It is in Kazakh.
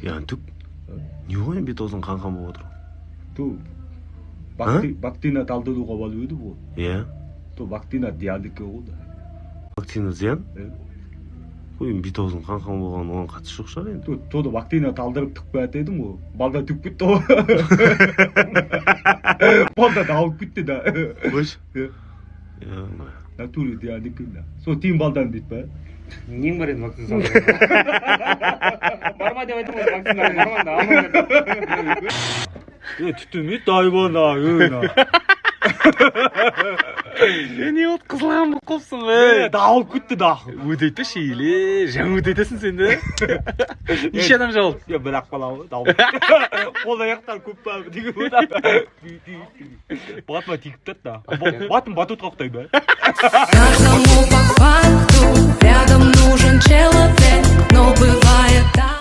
түк не ғой бет-аузың қан болып отыр? Ту вакцина талдырууга болуп еді бұл. Иә. Ту вакцина зияндыкы болды. Вакцина зиян? Ой, бет-аузың қан болған оған қатысы жоқ шығар енді. Тоды вакцина талдырып тықпай атайдым ғой. Балда түк кетті ғой. Балда да алып кетті да. Қойшы. Натуре зияндыкы да. Сол тиын балдан дейді ба? Нең бар енді вакцина салдырып? Барма деп айтып ғой, вакцина барма да алмайды. Түтімет айбана, Не от қызылған бұл қопсың ғой? да алып кетті да. Өтейті шейле, жаң өтейтесің сен де. Неше адам жауыл? Я бірақ балауы, да алып. Қол аяқтар көп ба, деген өт. Батыма тигіп тәт да. Батым батут қақтай ба. Каждому по факту рядом нужен человек, но бывает так.